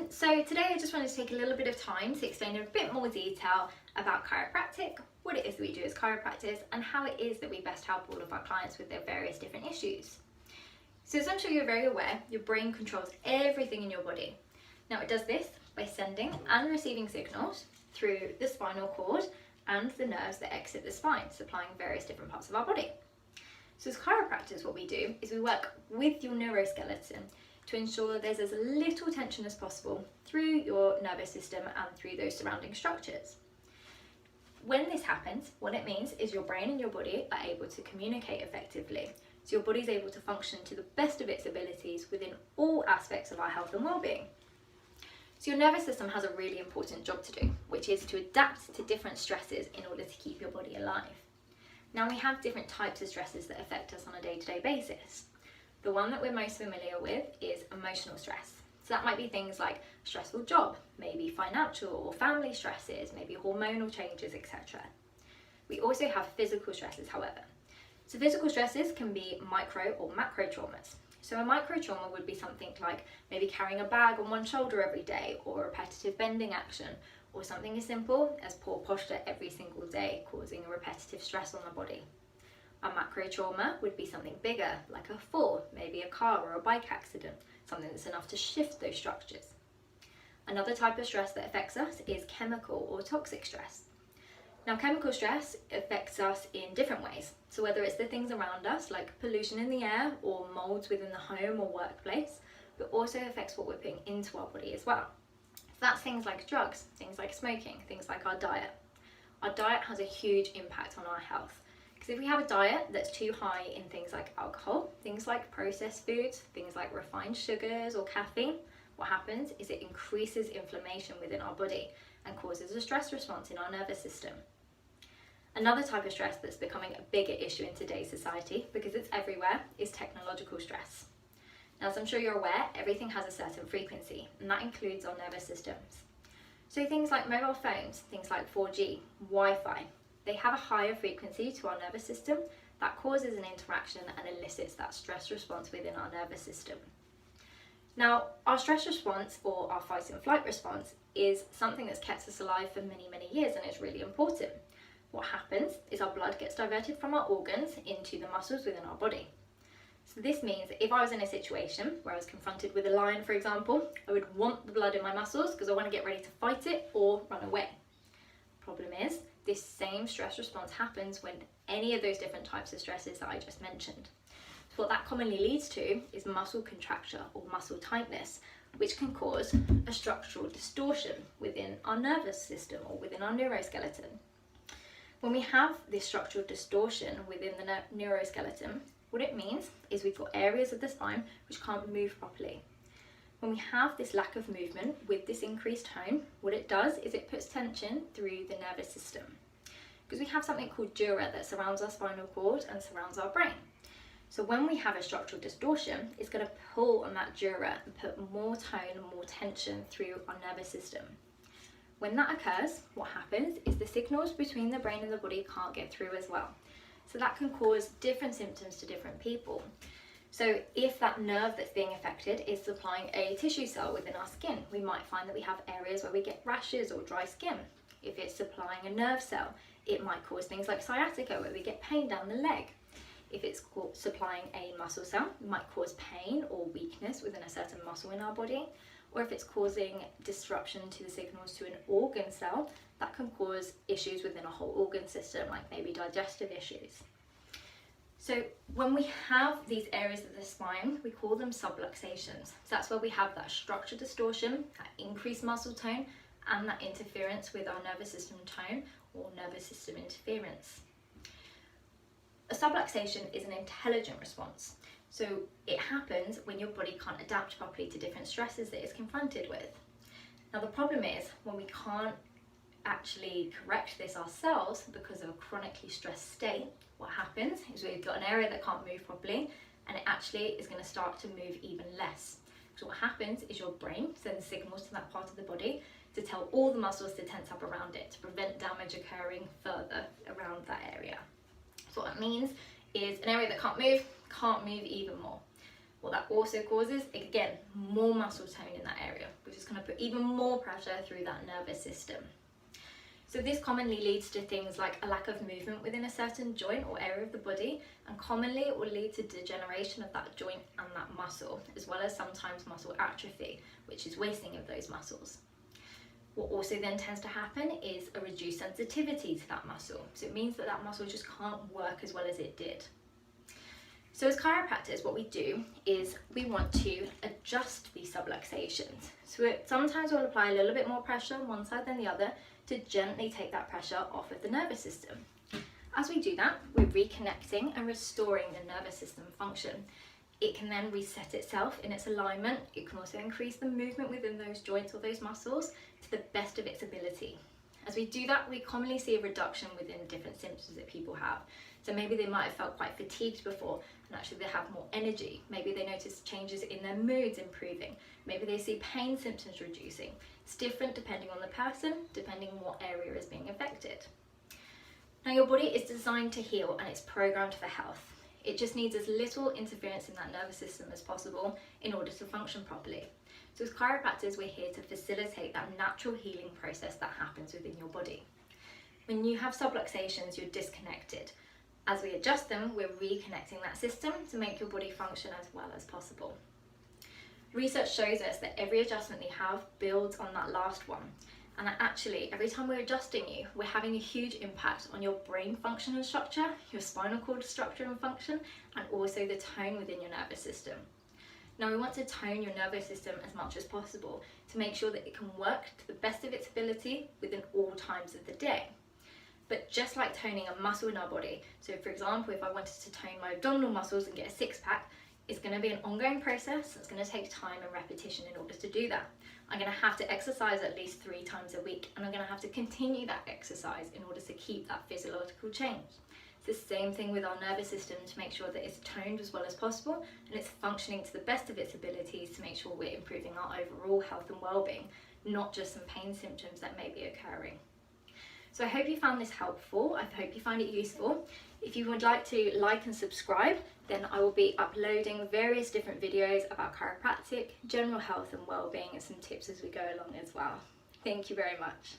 So today I just wanted to take a little bit of time to explain in a bit more detail about chiropractic, what it is that we do as chiropractors, and how it is that we best help all of our clients with their various different issues. So as I'm sure you're very aware, your brain controls everything in your body. Now it does this by sending and receiving signals through the spinal cord and the nerves that exit the spine, supplying various different parts of our body. So as chiropractors, what we do is we work with your neuroskeleton to ensure there's as little tension as possible through your nervous system and through those surrounding structures. When this happens, what it means is your brain and your body are able to communicate effectively. So your body's able to function to the best of its abilities within all aspects of our health and well-being. So your nervous system has a really important job to do, which is to adapt to different stresses in order to keep your body alive. Now we have different types of stresses that affect us on a day-to-day basis. The one that we're most familiar with is emotional stress. So that might be things like a stressful job, maybe financial or family stresses, maybe hormonal changes, etc. We also have physical stresses, however. So physical stresses can be micro or macro traumas. So a micro trauma would be something like maybe carrying a bag on one shoulder every day, or repetitive bending action, or something as simple as poor posture every single day, causing a repetitive stress on the body. A macro trauma would be something bigger, like a fall, maybe a car or a bike accident, something that's enough to shift those structures. Another type of stress that affects us is chemical or toxic stress. Now, chemical stress affects us in different ways. So whether it's the things around us, like pollution in the air or molds within the home or workplace, but also affects what we're putting into our body as well. So that's things like drugs, things like smoking, things like our diet. Our diet has a huge impact on our health. Because if we have a diet that's too high in things like alcohol, things like processed foods, things like refined sugars or caffeine, what happens is it increases inflammation within our body and causes a stress response in our nervous system. Another type of stress that's becoming a bigger issue in today's society, because it's everywhere, is technological stress. Now, as I'm sure you're aware, everything has a certain frequency, and that includes our nervous systems. So things like mobile phones, things like 4G, Wi-Fi, they have a higher frequency to our nervous system that causes an interaction and elicits that stress response within our nervous system. Now, our stress response, or our fight and flight response, is something that's kept us alive for many, many years and is really important. What happens is our blood gets diverted from our organs into the muscles within our body. So this means that if I was in a situation where I was confronted with a lion, for example, I would want the blood in my muscles because I want to get ready to fight it or run away. Problem is, this same stress response happens when any of those different types of stresses that I just mentioned. So what that commonly leads to is muscle contracture or muscle tightness, which can cause a structural distortion within our nervous system or within our neuroskeleton. When we have this structural distortion within the neuroskeleton, what it means is we've got areas of the spine which can't move properly. When we have this lack of movement with this increased tone, what it does is it puts tension through the nervous system. Because we have something called dura that surrounds our spinal cord and surrounds our brain. So when we have a structural distortion, it's going to pull on that dura and put more tone and more tension through our nervous system. When that occurs, what happens is the signals between the brain and the body can't get through as well. So that can cause different symptoms to different people. So if that nerve that's being affected is supplying a tissue cell within our skin, we might find that we have areas where we get rashes or dry skin. If it's supplying a nerve cell, it might cause things like sciatica, where we get pain down the leg. If it's supplying a muscle cell, it might cause pain or weakness within a certain muscle in our body. Or if it's causing disruption to the signals to an organ cell, that can cause issues within a whole organ system, like maybe digestive issues. So when we have these areas of the spine, we call them subluxations. So that's where we have that structure distortion, that increased muscle tone, and that interference with our nervous system tone or nervous system interference. A subluxation is an intelligent response. So it happens when your body can't adapt properly to different stresses that it's confronted with. Now the problem is when we can't actually correct this ourselves because of a chronically stressed state, what happens is we've got an area that can't move properly and it actually is going to start to move even less. So what happens is your brain sends signals to that part of the body to tell all the muscles to tense up around it to prevent damage occurring further around that area. So what that means is an area that can't move even more. What that also causes, again, more muscle tone in that area, which is going to put even more pressure through that nervous system. So this commonly leads to things like a lack of movement within a certain joint or area of the body, and commonly it will lead to degeneration of that joint and that muscle, as well as sometimes muscle atrophy, which is wasting of those muscles. What also then tends to happen is a reduced sensitivity to that muscle. So it means that that muscle just can't work as well as it did. So as chiropractors, what we do is we want to adjust these subluxations. So sometimes we'll apply a little bit more pressure on one side than the other to gently take that pressure off of the nervous system. As we do that, we're reconnecting and restoring the nervous system function. It can then reset itself in its alignment. It can also increase the movement within those joints or those muscles to the best of its ability. As we do that, we commonly see a reduction within different symptoms that people have. So maybe they might have felt quite fatigued before, and actually they have more energy. Maybe they notice changes in their moods improving. Maybe they see pain symptoms reducing. It's different depending on the person, depending on what area is being affected. Now, your body is designed to heal and it's programmed for health. It just needs as little interference in that nervous system as possible in order to function properly. So as chiropractors, we're here to facilitate that natural healing process that happens within your body. When you have subluxations, you're disconnected. As we adjust them, we're reconnecting that system to make your body function as well as possible. Research shows us that every adjustment we have builds on that last one, and that actually every time we're adjusting you, we're having a huge impact on your brain function and structure, your spinal cord structure and function, and also the tone within your nervous system. Now, we want to tone your nervous system as much as possible to make sure that it can work to the best of its ability within all times of the day. But just like toning a muscle in our body, so for example, if I wanted to tone my abdominal muscles and get a six-pack, it's going to be an ongoing process. It's going to take time and repetition in order to do that. I'm going to have to exercise at least 3 times a week, and I'm going to have to continue that exercise in order to keep that physiological change. It's the same thing with our nervous system to make sure that it's toned as well as possible and it's functioning to the best of its abilities to make sure we're improving our overall health and well-being, not just some pain symptoms that may be occurring. So I hope you found this helpful. I hope you find it useful. If you would like to like and subscribe, then I will be uploading various different videos about chiropractic, general health and well-being, and some tips as we go along as well. Thank you very much.